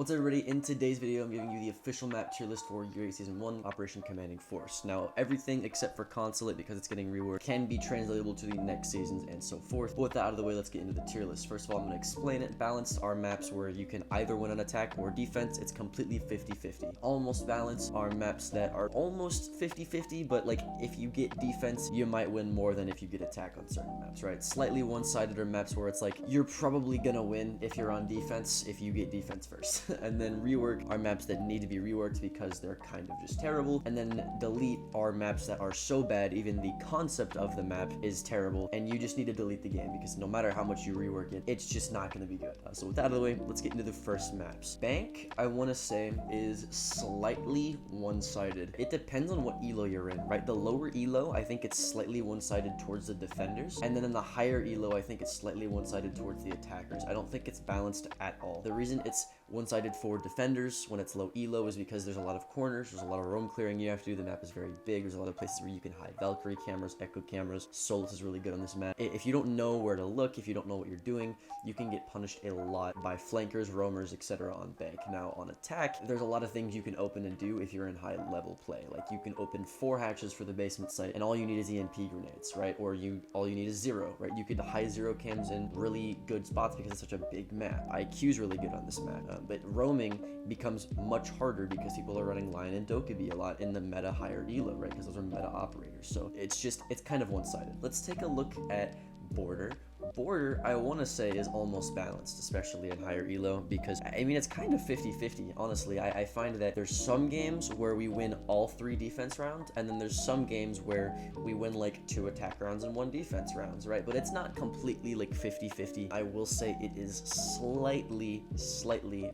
What's up, everybody? In today's video, I'm giving you the official map tier list for Year 8 Season 1, Operation Commanding Force. Now, everything except for Consulate, because it's getting reworked, can be translatable to the next seasons and so forth. But with that out of the way, let's get into the tier list. First of all, I'm going to explain it. Balanced are maps where you can either win on attack or defense. It's completely 50-50. Almost balanced are maps that are almost 50-50, but like if you get defense, you might win more than if you get attack on certain maps, right? Slightly one-sided are maps where it's like you're probably going to win if you're on defense if you get defense first. And then rework are maps that need to be reworked because they're kind of just terrible. And then delete are maps that are so bad even the concept of the map is terrible and you just need to delete the game because no matter how much you rework it, it's just not going to be good. So with that out of the way, let's get into the first maps. Bank, I want to say, is slightly one-sided. It depends on what elo you're in, right? The lower elo, I think it's slightly one-sided towards the defenders, and then in the higher elo, I think it's slightly one-sided towards the attackers. I don't think it's balanced at all. The reason it's one-sided for defenders when it's low elo is because there's a lot of corners, there's a lot of roam clearing you have to do. The map is very big. There's a lot of places where you can hide Valkyrie cameras, echo cameras. Solus is really good on this map. If you don't know where to look, if you don't know what you're doing, you can get punished a lot by flankers, roamers, etc. on bank. Now on attack, there's a lot of things you can open and do if you're in high level play. Like you can open 4 hatches for the basement site and all you need is EMP grenades, right? Or all you need is 0, right? You could hide 0 cams in really good spots because it's such a big map. IQ is really good on this map, but roaming becomes much harder because people are running Lion and Dokkaebi a lot in the meta higher elo, right? Because those are meta operators. So it's kind of one-sided. Let's take a look at border. Border, I want to say, is almost balanced, especially in higher elo, because I mean it's kind of 50-50. Honestly, I find that there's some games where we win all 3 defense rounds, and then there's some games where we win like 2 attack rounds and 1 defense rounds, right? But it's not completely like 50-50. I will say it is slightly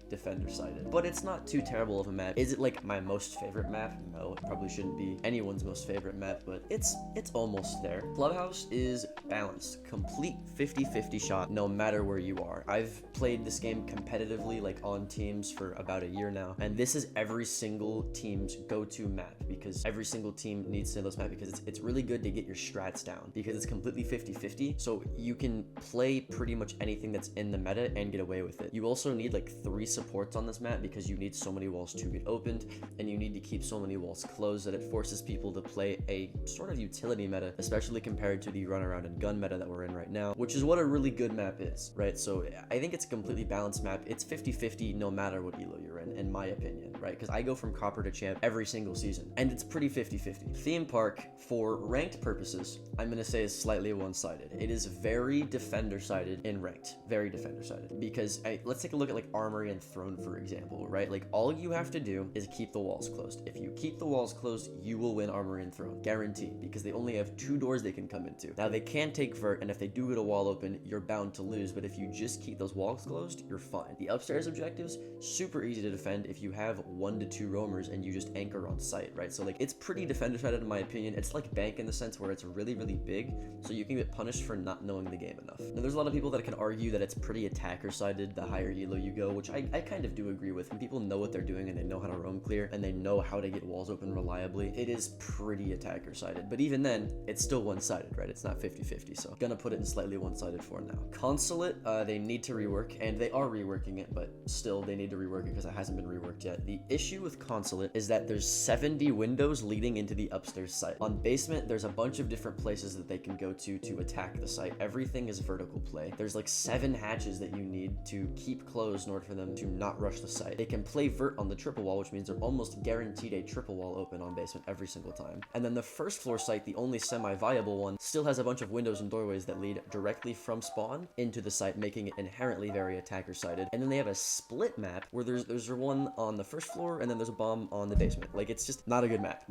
defender sided, but it's not too terrible of a map. Is it like my most favorite map? No, it probably shouldn't be anyone's most favorite map, but it's almost there. Clubhouse is balanced, complete 50-50 shot no matter where you are. I've played this game competitively, like on teams, for about a year now, and this is every single team's go-to map because every single team needs to know this map because it's really good to get your strats down because it's completely 50-50, so you can play pretty much anything that's in the meta and get away with it. You also need like 3 supports on this map because you need so many walls to get opened and you need to keep so many walls closed that it forces people to play a sort of utility meta, especially compared to the run around and gun meta that we're in right now, which is what a really good map is, right? So I think it's a completely balanced map. It's 50-50 no matter what elo you're in my opinion, right? Because I go from copper to champ every single season and it's pretty 50-50. Theme park, for ranked purposes, I'm gonna say is slightly one-sided. It is very defender-sided in ranked, very defender-sided, because let's take a look at like armory and throne, for example, right? Like all you have to do is keep the walls closed. If you keep the walls closed, you will win armory and throne, guaranteed, because they only have 2 doors they can come into. Now they can take vert, and if they do get a wall open, you're bound to lose, but if you just keep those walls closed, you're fine. The upstairs objectives, super easy to defend if you have 1 to 2 roamers and you just anchor on site, right? So like it's pretty defender-sided in my opinion. It's like bank in the sense where it's really big, so you can get punished for not knowing the game enough. Now there's a lot of people that can argue that it's pretty attacker-sided the higher elo you go, which I kind of do agree with. When people know what they're doing and they know how to roam clear and they know how to get walls open reliably, it is pretty attacker-sided. But even then, it's still one-sided, right? It's not 50-50, so gonna put it in slightly one-sided for now. Consulate, they need to rework, and they are reworking it, but still they need to rework it because it hasn't been reworked yet. The issue with Consulate is that there's 70 windows leading into the upstairs site. On basement, there's a bunch of different places that they can go to attack the site. Everything is vertical play. There's like 7 hatches that you need to keep closed in order for them to not rush the site. They can play vert on the triple wall, which means they're almost guaranteed a triple wall open on basement every single time. And then the first floor site, the only semi-viable one, still has a bunch of windows and doorways that lead directly from spawn into the site, making it inherently very attacker-sided. And then they have a split map where there's one on the first floor and then there's a bomb on the basement. Like it's just not a good map,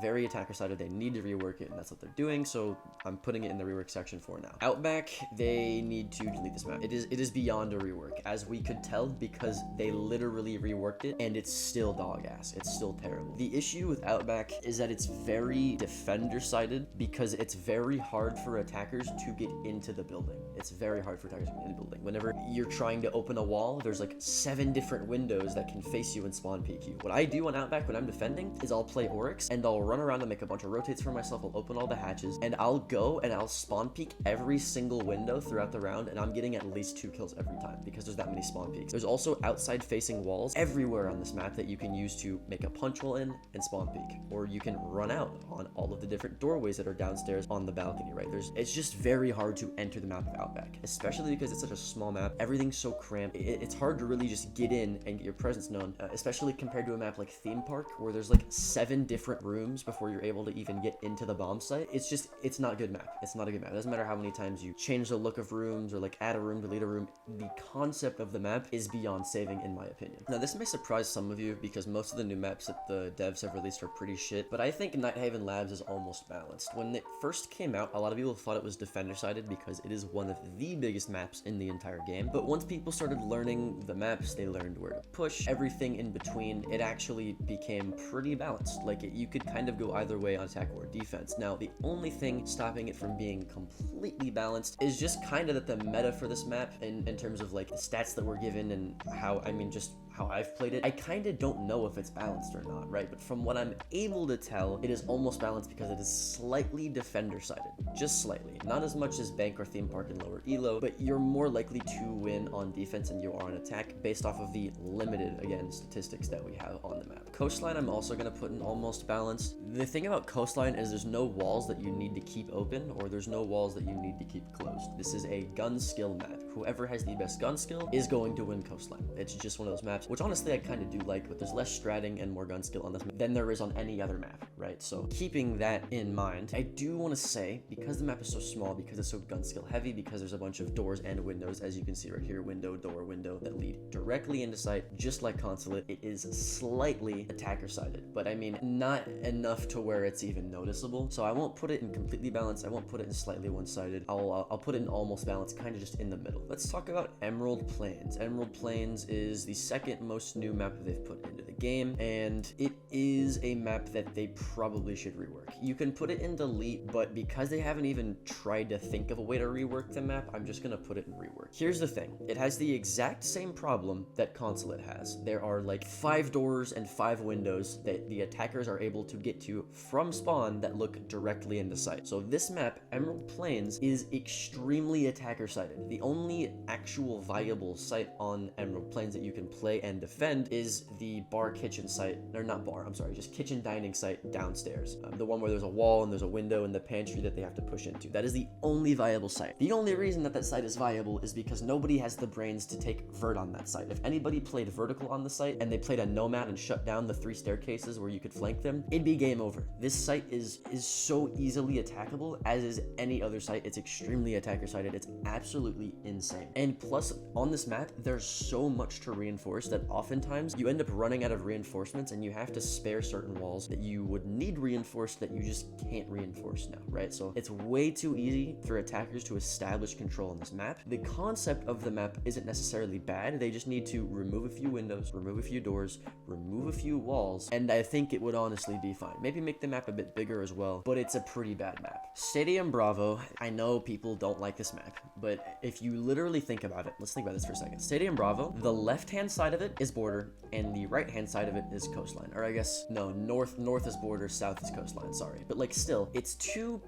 Very attacker-sided. They need to rework it, and that's what they're doing, so I'm putting it in the rework section for now. Outback, they need to delete this map. It is beyond a rework, as we could tell, because they literally reworked it and it's still dog ass. It's still terrible. The issue with Outback is that it's very defender-sided because it's very hard for attackers to get into the building. It's very hard for attackers to get into the building. Whenever you're trying to open a wall, there's like 7 different windows that can face you and spawn peek you. What I do on Outback when I'm defending is I'll play Oryx and I'll run around and make a bunch of rotates for myself. I'll open all the hatches and I'll go and I'll spawn peek every single window throughout the round, and I'm getting at least 2 kills every time because there's that many spawn peeks. There's also outside facing walls everywhere on this map that you can use to make a punch hole in and spawn peek, or you can run out on all of the different doorways that are downstairs on the balcony, right? It's just very hard to enter the map of Outback, especially because it's such a small map. Everything's so cramped. It's hard to really just get in and get your presence known, especially compared to a map like Theme Park, where there's like 7 different rooms before you're able to even get into the bomb site. It's not a good map. It's not a good map. It doesn't matter how many times you change the look of rooms or like add a room, delete a room. The concept of the map is beyond saving, in my opinion. Now, this may surprise some of you because most of the new maps that the devs have released are pretty shit, but I think Nighthaven Labs is almost balanced. When it first came out, a lot of people thought it was defender-sided because it is one of the biggest maps in the entire game, but once people started learning the maps, they learned where to push, everything in between, it actually became pretty balanced. Like, you could kind of go either way on attack or defense. Now, the only thing stopping it from being completely balanced is just kind of that the meta for this map in terms of like the stats that were given and how, just how I've played it, I kind of don't know if it's balanced or not, right? But from what I'm able to tell, it is almost balanced because it is slightly defender-sided. Just slightly. Not as much as Bank or Theme Park and lower elo, but you're more likely to win on defense than you are on attack based off of the limited, again, statistics that we have on the map. Coastline, I'm also going to put in almost balanced. The thing about Coastline is there's no walls that you need to keep open, or there's no walls that you need to keep closed. This is a gun skill map. Whoever has the best gun skill is going to win Coastline. It's just one of those maps, which honestly I kind of do like, but there's less stratting and more gun skill on this map than there is on any other map, right? So keeping that in mind, I do want to say, because the map is so small, because it's so gun skill heavy, because there's a bunch of doors and windows, as you can see right here, window, door, window, that lead directly into sight, just like Consulate, it is slightly attacker-sided, but I mean, not enough to where it's even noticeable. So I won't put it in completely balanced, I won't put it in slightly one-sided, I'll put it in almost balanced, kind of just in the middle. Let's talk about Emerald Plains. Emerald Plains is the second most new map that they've put into the game, and it is a map that they probably should rework. You can put it in delete, but because they haven't even tried to think of a way to rework the map, I'm just gonna put it in rework. Here's the thing, it has the exact same problem that Consulate has. There are like 5 doors and 5 windows that the attackers are able to get to from spawn that look directly into sight. So this map, Emerald Plains, is extremely attacker-sided. The only actual viable site on Emerald Plains that you can play and defend is the bar kitchen site, or not bar, I'm sorry, just kitchen dining site downstairs. The one where there's a wall and there's a window in the pantry that they have to push into. That is the only viable site. The only reason that that site is viable is because nobody has the brains to take vert on that site. If anybody played vertical on the site and they played a nomad and shut down the 3 staircases where you could flank them, it'd be game over. This site is so easily attackable, as is any other site. It's extremely attacker-sided. It's absolutely insane. And plus, on this map, there's so much to reinforce that oftentimes you end up running out of reinforcements and you have to spare certain walls that you would need reinforced that you just can't reinforce now, right? So it's way too easy for attackers to establish control on this map. The concept of the map isn't necessarily bad. They just need to remove a few windows, remove a few doors, remove a few walls, and I think it would honestly be fine. Maybe make the map a bit bigger as well, but it's a pretty bad map. Stadium Bravo, I know people don't like this map, but if you literally think about it, let's think about this for a second. Stadium Bravo, the left-hand side of it is border, and the right-hand side of it is coastline. Or I guess, no, north is border, south is coastline, sorry. But like still, it's 2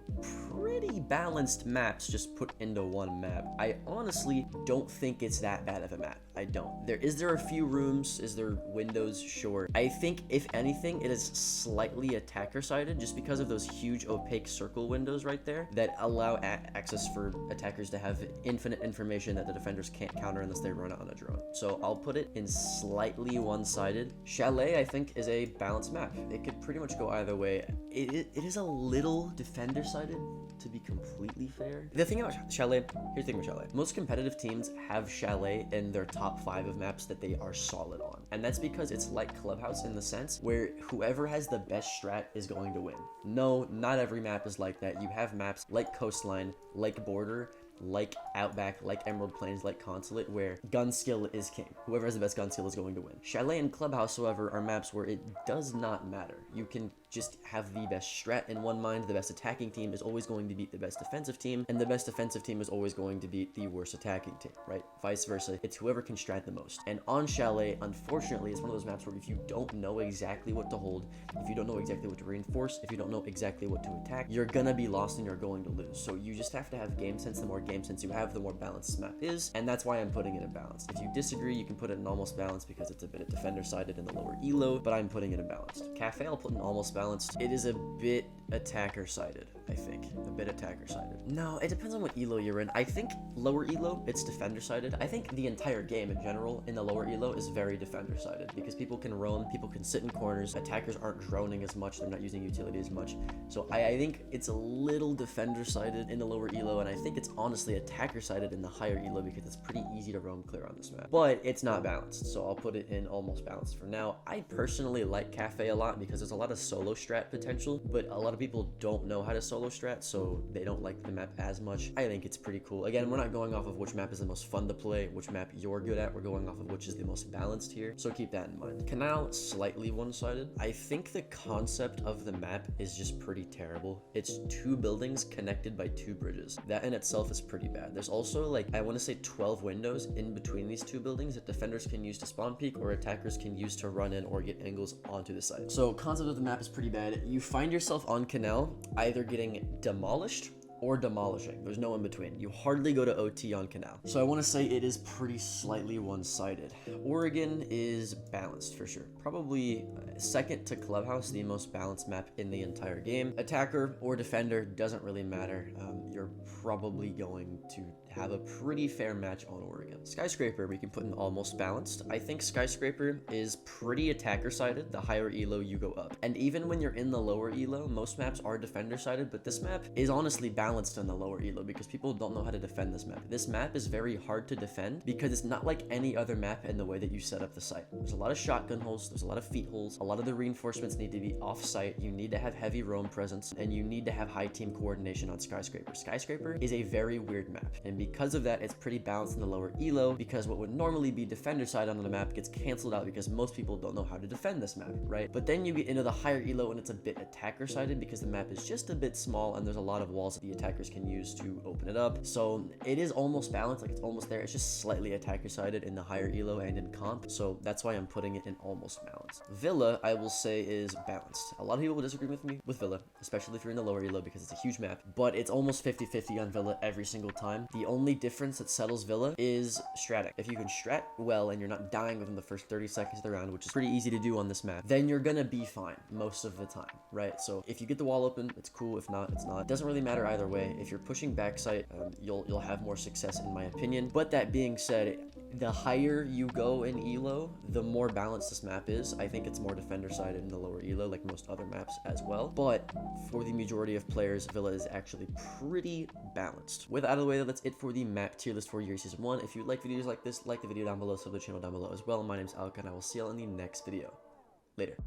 pretty balanced maps just put into one map. I honestly don't think it's that bad of a map. I don't. Is there a few rooms? Is there windows? Sure. I think if anything, it is slightly attacker-sided just because of those huge opaque circle windows right there that allow access for attackers to have infinite information that the defenders can't counter unless they run it on a drone. So I'll put it in slightly one-sided. Chalet, I think, is a balanced map. It could pretty much go either way. It is a little defender-sided, to be completely fair. The thing about Chalet, here's the thing with Chalet. Most competitive teams have Chalet in their top 5 of maps that they are solid on. And that's because it's like Clubhouse in the sense where whoever has the best strat is going to win. No, not every map is like that. You have maps like Coastline, like Border, like Outback, like Emerald Plains, like Consulate, where gun skill is king. Whoever has the best gun skill is going to win. Chalet and Clubhouse, however, are maps where it does not matter. You can just have the best strat in one mind. The best attacking team is always going to beat the best defensive team, and the best defensive team is always going to beat the worst attacking team, right? Vice versa. It's whoever can strat the most. And on Chalet, unfortunately, it's one of those maps where if you don't know exactly what to hold, if you don't know exactly what to reinforce, if you don't know exactly what to attack, you're gonna be lost and you're going to lose. So you just have to have game sense. The more game sense you have, the more balanced this map is, and that's why I'm putting it in balanced. If you disagree, you can put it in almost balanced because it's a bit defender-sided in the lower elo, but I'm putting it in balanced. Cafe, I'll put in almost balanced. It is a bit attacker-sided, I think. A bit attacker-sided. No, it depends on what elo you're in. I think lower elo, it's defender-sided. I think the entire game in general in the lower elo is very defender-sided because people can roam, people can sit in corners, attackers aren't droning as much, they're not using utility as much. So I think it's a little defender-sided in the lower elo, and I think it's honestly attacker-sided in the higher elo because it's pretty easy to roam clear on this map. But it's not balanced, so I'll put it in almost balanced for now. I personally like Cafe a lot because there's a lot of solo strat potential, but a lot of people don't know how to solo strat, so they don't like the map as much. I think it's pretty cool. Again, we're not going off of which map is the most fun to play, which map you're good at. We're going off of which is the most balanced here, so keep that in mind. Canal, slightly one-sided. I think the concept of the map is just pretty terrible. It's 2 buildings connected by 2 bridges. That in itself is pretty bad. There's also, like, I want to say 12 windows in between these 2 buildings that defenders can use to spawn peek or attackers can use to run in or get angles onto the site. So concept of the map is pretty bad. You find yourself on Canal either getting demolished or demolishing. There's no in between. You hardly go to OT on Canal. So I want to say it is pretty slightly one-sided. Oregon is balanced for sure. Probably second to Clubhouse, the most balanced map in the entire game. Attacker or defender, doesn't really matter. You're probably going to have a pretty fair match on Oregon. Skyscraper, we can put in almost balanced. I think Skyscraper is pretty attacker-sided. The higher elo you go up. And even when you're in the lower elo, most maps are defender-sided, but this map is honestly balanced in the lower elo because people don't know how to defend this map. This map is very hard to defend because it's not like any other map in the way that you set up the site. There's a lot of shotgun holes, there's a lot of feet holes, a lot of the reinforcements need to be off-site, you need to have heavy roam presence, and you need to have high team coordination on Skyscraper. Skyscraper is a very weird map, and because of that, it's pretty balanced in the lower elo because what would normally be defender side on the map gets canceled out because most people don't know how to defend this map, right? But then you get into the higher elo and it's a bit attacker sided because the map is just a bit small and there's a lot of walls that the attackers can use to open it up. So it is almost balanced, like it's almost there. It's just slightly attacker sided in the higher elo and in comp. So that's why I'm putting it in almost balanced. Villa, I will say, is balanced. A lot of people will disagree with me with Villa, especially if you're in the lower elo because it's a huge map, but it's almost 50-50 on Villa every single time. The only difference that settles Villa is stratting. If you can strat well and you're not dying within the first 30 seconds of the round, which is pretty easy to do on this map, then you're gonna be fine most of the time, right? So if you get the wall open, it's cool. If not, it's not. It doesn't really matter either way. If you're pushing backside, you'll have more success in my opinion. But that being said, the higher you go in elo, the more balanced this map is. I think it's more defender sided in the lower elo, like most other maps as well. But for the majority of players, Villa is actually pretty balanced. With that out of the way, that's it for the map tier list for Year Season 1. If you like videos like this, like the video down below, sub the channel down below as well. My name's Alka, and I will see y'all in the next video. Later.